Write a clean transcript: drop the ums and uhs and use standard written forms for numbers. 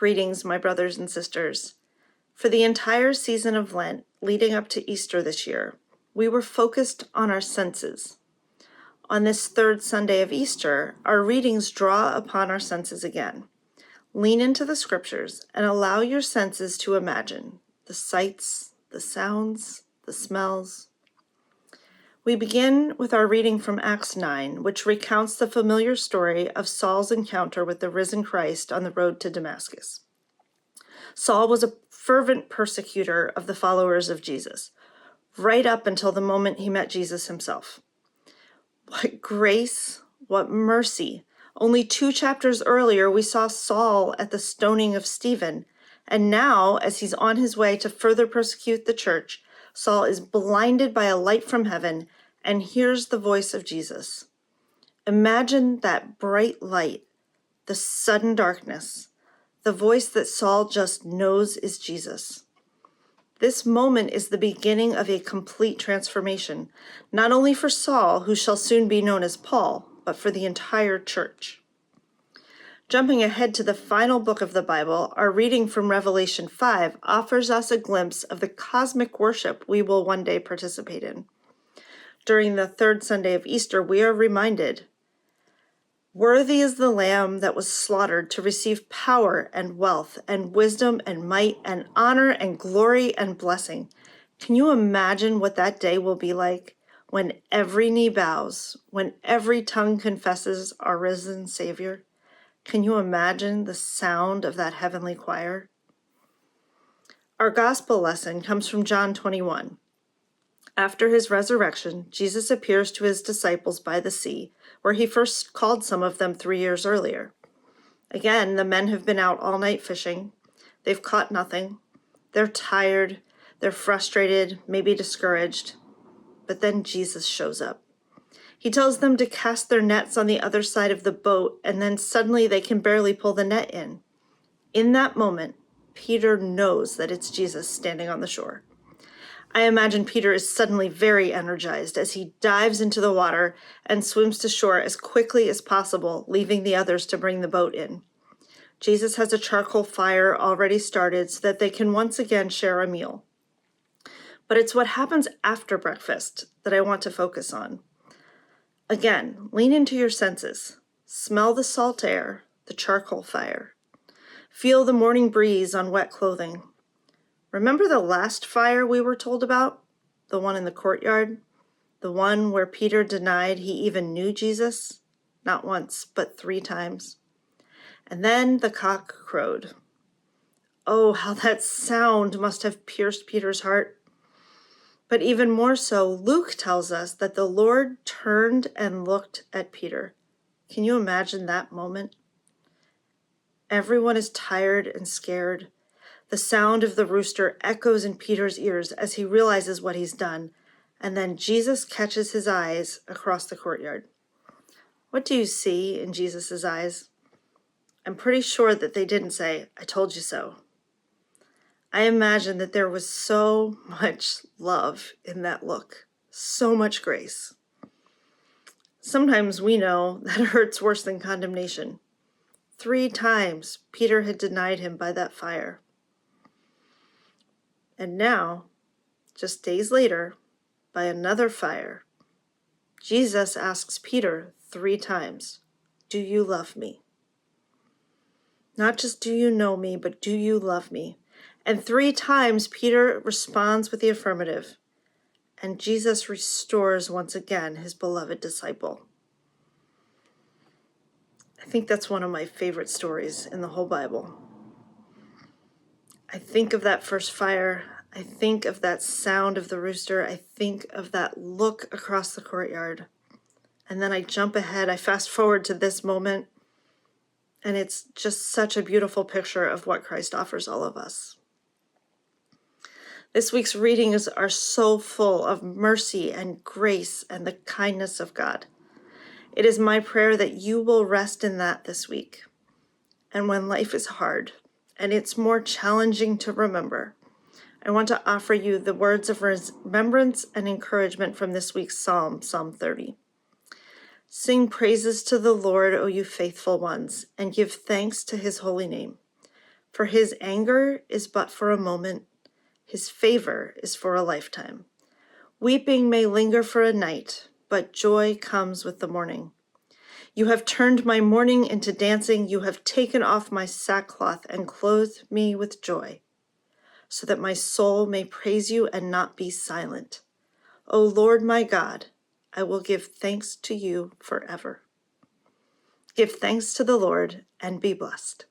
Greetings, my brothers and sisters. For the entire season of Lent, leading up to Easter this year, we were focused on our senses. On this third Sunday of Easter, our readings draw upon our senses again. Lean into the scriptures and allow your senses to imagine the sights, the sounds, the smells. We begin with our reading from Acts 9, which recounts the familiar story of Saul's encounter with the risen Christ on the road to Damascus. Saul was a fervent persecutor of the followers of Jesus, right up until the moment he met Jesus himself. What grace, what mercy. Only 2 chapters earlier, we saw Saul at the stoning of Stephen, and now, as he's on his way to further persecute the church, Saul is blinded by a light from heaven and hears the voice of Jesus. Imagine that bright light, the sudden darkness, the voice that Saul just knows is Jesus. This moment is the beginning of a complete transformation, not only for Saul, who shall soon be known as Paul, but for the entire church. Jumping ahead to the final book of the Bible, our reading from Revelation 5 offers us a glimpse of the cosmic worship we will one day participate in. During the third Sunday of Easter, we are reminded, "Worthy is the Lamb that was slaughtered to receive power and wealth and wisdom and might and honor and glory and blessing." Can you imagine what that day will be like when every knee bows, when every tongue confesses our risen Savior? Can you imagine the sound of that heavenly choir? Our gospel lesson comes from John 21. After his resurrection, Jesus appears to his disciples by the sea, where he first called some of them 3 years earlier. Again, the men have been out all night fishing. They've caught nothing. They're tired. They're frustrated, maybe discouraged. But then Jesus shows up. He tells them to cast their nets on the other side of the boat, and then suddenly they can barely pull the net in. In that moment, Peter knows that it's Jesus standing on the shore. I imagine Peter is suddenly very energized as he dives into the water and swims to shore as quickly as possible, leaving the others to bring the boat in. Jesus has a charcoal fire already started so that they can once again share a meal. But it's what happens after breakfast that I want to focus on. Again, lean into your senses. Smell the salt air, the charcoal fire. Feel the morning breeze on wet clothing. Remember the last fire we were told about? The one in the courtyard? The one where Peter denied he even knew Jesus? Not once, but 3 times. And then the cock crowed. Oh, how that sound must have pierced Peter's heart. But even more so, Luke tells us that the Lord turned and looked at Peter. Can you imagine that moment? Everyone is tired and scared. The sound of the rooster echoes in Peter's ears as he realizes what he's done, and then Jesus catches his eyes across the courtyard. What do you see in Jesus' eyes? I'm pretty sure that they didn't say, "I told you so." I imagine that there was so much love in that look, so much grace. Sometimes we know that hurts worse than condemnation. 3 times Peter had denied him by that fire. And now, just days later, by another fire, Jesus asks Peter 3 times, "Do you love me?" Not just do you know me, but do you love me? And 3 times Peter responds with the affirmative, and Jesus restores once again his beloved disciple. I think that's one of my favorite stories in the whole Bible. I think of that first fire. I think of that sound of the rooster. I think of that look across the courtyard. And then I jump ahead. I fast forward to this moment. And it's just such a beautiful picture of what Christ offers all of us. This week's readings are so full of mercy and grace and the kindness of God. It is my prayer that you will rest in that this week. And when life is hard and it's more challenging to remember, I want to offer you the words of remembrance and encouragement from this week's Psalm, Psalm 30. Sing praises to the Lord, O you faithful ones, and give thanks to his holy name. For his anger is but for a moment, his favor is for a lifetime. Weeping may linger for a night, but joy comes with the morning. You have turned my mourning into dancing. You have taken off my sackcloth and clothed me with joy, so that my soul may praise you and not be silent. O Lord my God, I will give thanks to you forever. Give thanks to the Lord and be blessed.